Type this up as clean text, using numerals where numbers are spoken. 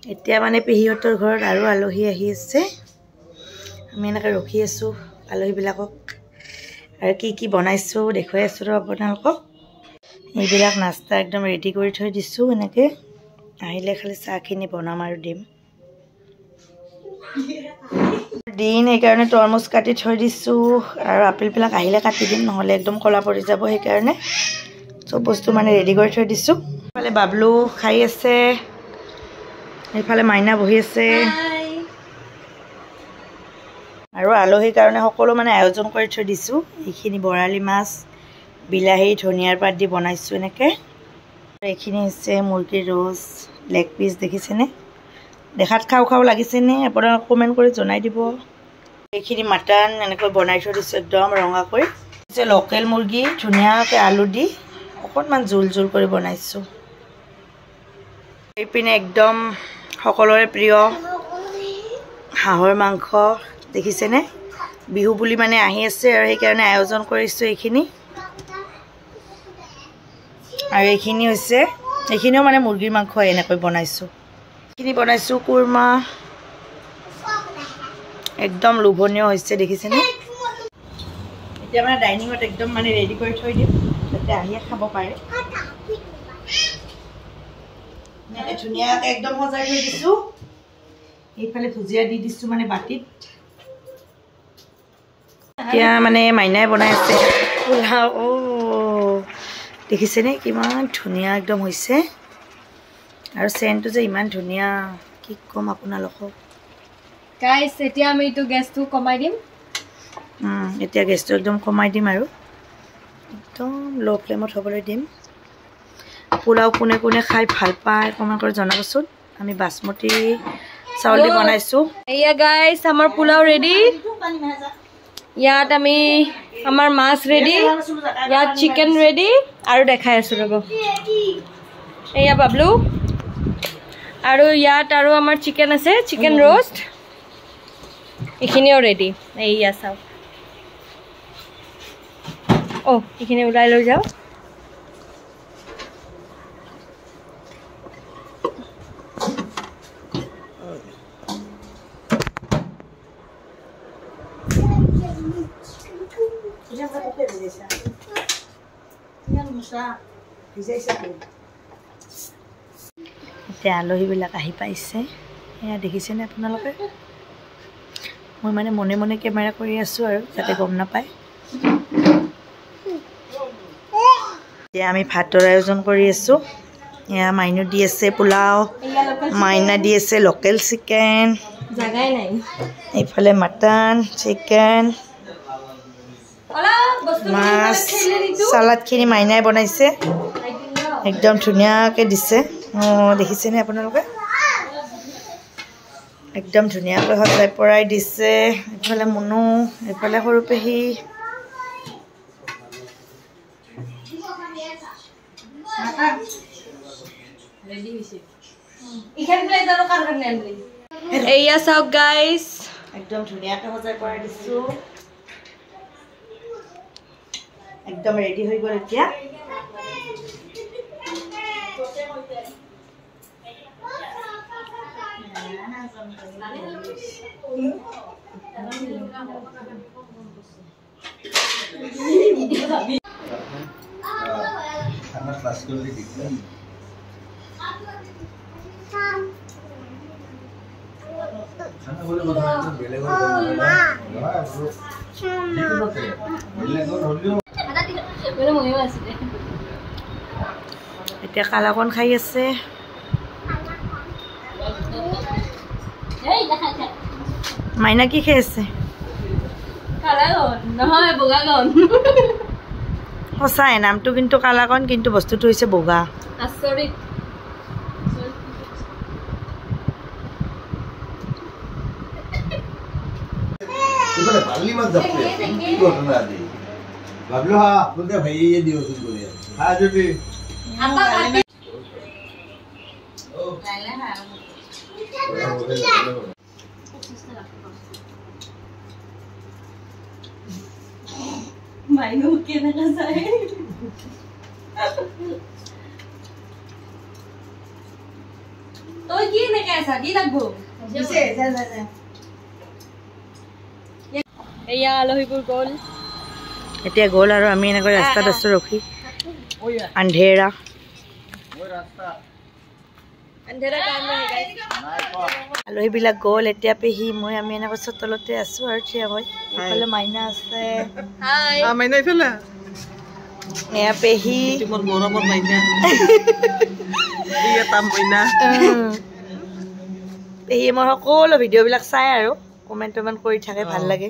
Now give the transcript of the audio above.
এতিয়া মানে পেহীহঁতৰ ঘৰত আৰু আলহী আহি আছে আমি এনেকৈ ৰখি আছোঁ আলহীবিলাকক আৰু কি বনাইছোঁ দেখুৱাই আছোঁ ৰ আপোনালোকক এইবিলাক নাস্তা একদম ৰেডি কৰি থৈ দিছোঁ এনেকৈ আহিলে খালি চাহখিনি বনাম আৰু দিম সেইকাৰণে তৰমুজ কাটি থৈ দিছোঁ আৰু আপেলবিলাক আহিলে কাটি দিম নহ'লে একদম ক'লা পৰি যাব সেইকাৰণে চব বস্তু মানে ৰেডি কৰি থৈ দিছোঁ এইফালে বাবলু খাই আছে এইফালে মাইনা বহি আছে আৰু আলহীৰ কাৰণে সকলো মানে আয়োজন কৰি থৈ দিছোঁ এইখিনি বৰালি মাছ বিলাহী ধনিয়াৰ পাত দি বনাইছোঁ এনেকৈ এইখিনি হৈছে মুৰ্গীৰ ৰ'জ লেগ পিচ দেখিছেনে দেখাত খাওঁ লাগিছেনে আপোনালোকে কমেণ্ট কৰি জনাই দিব এইখিনি মাটন এনেকৈ বনাই থৈ দিছোঁ একদম ৰঙাকৈ লোকেল মুৰ্গী ধুনীয়াকৈ আলু দি অকণমান জোল কৰি বনাইছোঁ এইপিনে একদম সকলোৰে প্ৰিয় হাঁহৰ মাংস দেখিছেনে বিহু বুলি মানে আহি আছে আৰু সেইকাৰণে আয়োজন কৰিছোঁ এইখিনি আৰু এইখিনি হৈছে এইখিনিও মানে মুৰ্গীৰ মাংস এনেকৈ বনাইছোঁ এইখিনি বনাইছোঁ কুৰমা একদম লোভনীয় হৈছে দেখিছেনে এতিয়া মানে ডাইনিঙত একদম মানে ৰেডি কৰি থৈ দিম যাতে আহিয়ে খাব পাৰে ধুনীয়াকৈ একদম সজাই থৈ দিছোঁ এইফালে ভুজিয়া দি দিছোঁ মানে বাটিত এতিয়া মানে মাইনাই বনাই আছে পোলাও দেখিছেনে কিমান ধুনীয়া একদম হৈছে আৰু চেণ্টটো যে ইমান ধুনীয়া কি ক'ম আপোনালোকক গাইস এতিয়া আমি এইটো গেছটো কমাই দিম এতিয়া গেছটো একদম কমাই দিম আৰু একদম ল' ফ্লেমত হ'বলৈ দিম পোলাও কোনে কোনে খাই ভাল পায় কমেণ্ট কৰি জনাবচোন আমি বাসমতি চাউল দি বনাইছোঁ এয়া গাইস আমাৰ পোলাও ৰেডি ইয়াত আমি আমাৰ মাছ ৰেডি ইয়াত চিকেন ৰেডি আৰু দেখাই আছোঁ ৰ'ব এয়া বাবলু আৰু ইয়াত আৰু আমাৰ চিকেন আছে চিকেন ৰোষ্ট এইখিনিও ৰেডি এইয়া চাওক এইখিনি ওলাই লৈ যাওঁ এতিয়া আলহীবিলাক আহি পাইছে এয়া দেখিছেনে আপোনালোকে মই মানে মনে মনে কেমেৰা কৰি আছোঁ আৰু যাতে গম নাপায় এতিয়া আমি ভাতৰ আয়োজন কৰি আছোঁ এয়া মাইনু দি আছে পোলাও মাইনা দি আছে লোকেল চিকেন জাগাই নাই এইফালে মাটন চিকেন মাছ চালাডখিনি মাইনাই বনাইছে একদম ধুনীয়াকৈ দিছে দেখিছেনে আপোনালোকে একদম ধুনীয়াকৈ সজাই পৰাই দিছে এইফালে মুনু এইফালে সৰু পেহী এয়া চাওক গাইস একদম ধুনীয়াকৈ সজাই পৰাই দিছোঁ একদম ৰেডি হৈ গ'ল এতিয়া এতিয়া কালাকণ খাই আছে মাইনা কি খাই আছে সঁচাই নামটো কিন্তু কালাকণ কিন্তু বস্তুটো হৈছে বগা আচৰিত बाबलू हाँ बोलते भाई ये दियो तुम बोले हाँ जो भी माइनू के ना जाए तो এয়া আলহীবোৰ গ'ল এতিয়া গ'ল আৰু আমি এনেকৈ ৰাস্তাত আছোঁ ৰখি আন্ধেৰা আলহীবিলাক গ'ল এতিয়া পেহী মই আমি এনেকৈ চোতালতে আছোঁ আৰু থিয় হৈ ইফালে মাইনা আছে মাইনা ইফালে এয়া পেহী মোৰ মৰমৰ মাইনা এয়া তাম মাইনা পেহী মই সকলো ভিডিঅ'বিলাক চাই আৰু কমেণ্ট কৰি থাকে ভাল লাগে